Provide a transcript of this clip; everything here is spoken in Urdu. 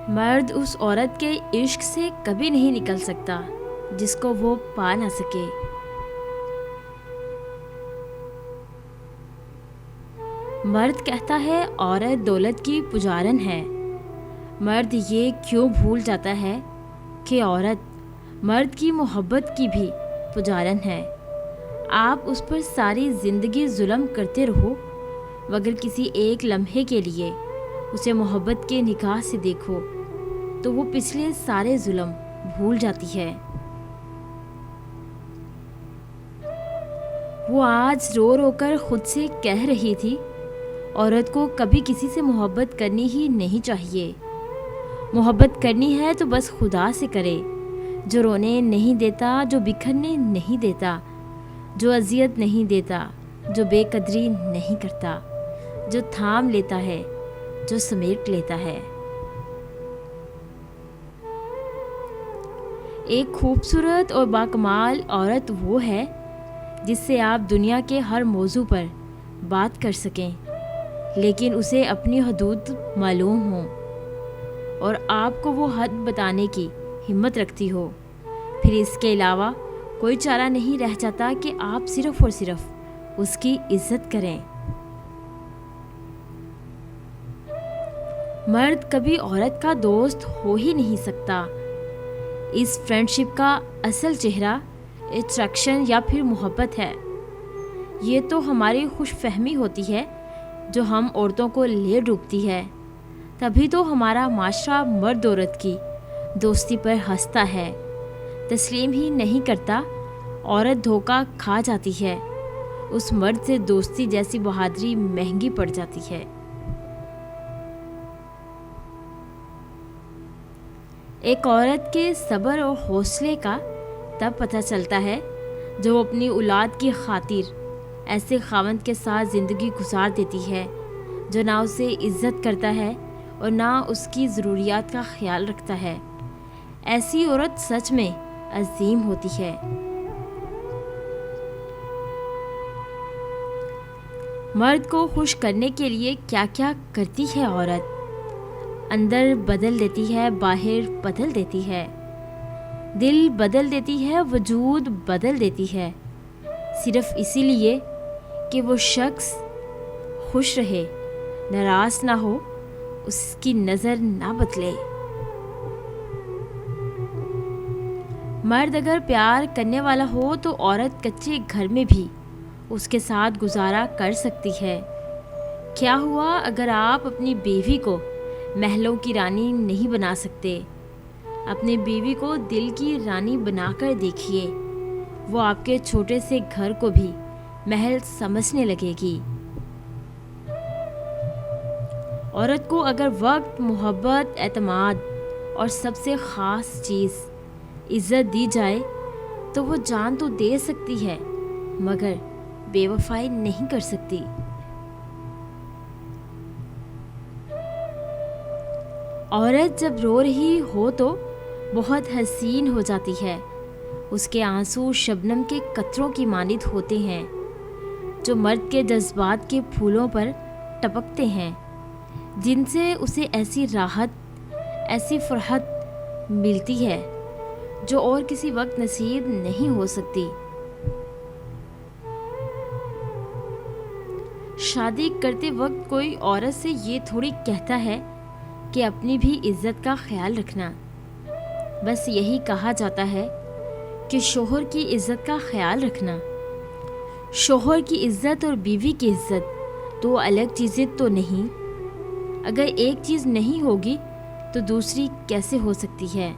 مرد اس عورت کے عشق سے کبھی نہیں نکل سکتا جس کو وہ پا نہ سکے۔ مرد کہتا ہے عورت دولت کی پجارن ہے۔ مرد یہ کیوں بھول جاتا ہے کہ عورت مرد کی محبت کی بھی پجارن ہے۔ آپ اس پر ساری زندگی ظلم کرتے رہو مگر کسی ایک لمحے کے لیے اسے محبت کے نگاہ سے دیکھو تو وہ پچھلے سارے ظلم بھول جاتی ہے۔ وہ آج رو رو کر خود سے کہہ رہی تھی عورت کو کبھی کسی سے محبت کرنی ہی نہیں چاہیے۔ محبت کرنی ہے تو بس خدا سے کرے، جو رونے نہیں دیتا، جو بکھرنے نہیں دیتا، جو اذیت نہیں دیتا، جو بے قدری نہیں کرتا، جو تھام لیتا ہے، جو سمیٹ لیتا ہے۔ ایک خوبصورت اور باکمال عورت وہ ہے جس سے آپ دنیا کے ہر موضوع پر بات کر سکیں لیکن اسے اپنی حدود معلوم ہوں اور آپ کو وہ حد بتانے کی ہمت رکھتی ہو۔ پھر اس کے علاوہ کوئی چارہ نہیں رہ جاتا کہ آپ صرف اور صرف اس کی عزت کریں۔ مرد کبھی عورت کا دوست ہو ہی نہیں سکتا۔ اس فرینڈشپ کا اصل چہرہ اٹریکشن یا پھر محبت ہے۔ یہ تو ہماری خوش فہمی ہوتی ہے جو ہم عورتوں کو لے ڈوبتی ہے۔ تبھی تو ہمارا معاشرہ مرد عورت کی دوستی پر ہنستا ہے، تسلیم ہی نہیں کرتا۔ عورت دھوکہ کھا جاتی ہے، اس مرد سے دوستی جیسی بہادری مہنگی پڑ جاتی ہے۔ ایک عورت کے صبر اور حوصلے کا تب پتہ چلتا ہے جو وہ اپنی اولاد کی خاطر ایسے خاوند کے ساتھ زندگی گزار دیتی ہے جو نہ اسے عزت کرتا ہے اور نہ اس کی ضروریات کا خیال رکھتا ہے۔ ایسی عورت سچ میں عظیم ہوتی ہے۔ مرد کو خوش کرنے کے لیے کیا کیا کرتی ہے عورت؟ اندر بدل دیتی ہے، باہر بدل دیتی ہے، دل بدل دیتی ہے، وجود بدل دیتی ہے، صرف اسی لیے کہ وہ شخص خوش رہے، ناراض نہ ہو، اس کی نظر نہ بدلے۔ مرد اگر پیار کرنے والا ہو تو عورت کچے گھر میں بھی اس کے ساتھ گزارا کر سکتی ہے۔ کیا ہوا اگر آپ اپنی بیوی کو محلوں کی رانی نہیں بنا سکتے؟ اپنی بیوی کو دل کی رانی بنا کر دیکھیے، وہ آپ کے چھوٹے سے گھر کو بھی محل سمجھنے لگے گی۔ عورت کو اگر وقت، محبت، اعتماد اور سب سے خاص چیز عزت دی جائے تو وہ جان تو دے سکتی ہے مگر بے وفائی نہیں کر سکتی۔ عورت جب رو رہی ہو تو بہت حسین ہو جاتی ہے۔ اس کے آنسو شبنم کے قطروں کی مانند ہوتے ہیں جو مرد کے جذبات کے پھولوں پر ٹپکتے ہیں، جن سے اسے ایسی راحت، ایسی فرحت ملتی ہے جو اور کسی وقت نصیب نہیں ہو سکتی۔ شادی کرتے وقت کوئی عورت سے یہ تھوڑی کہتا ہے کہ اپنی بھی عزت کا خیال رکھنا۔ بس یہی کہا جاتا ہے کہ شوہر کی عزت کا خیال رکھنا۔ شوہر کی عزت اور بیوی کی عزت دو الگ چیزیں تو نہیں۔ اگر ایک چیز نہیں ہوگی تو دوسری کیسے ہو سکتی ہے؟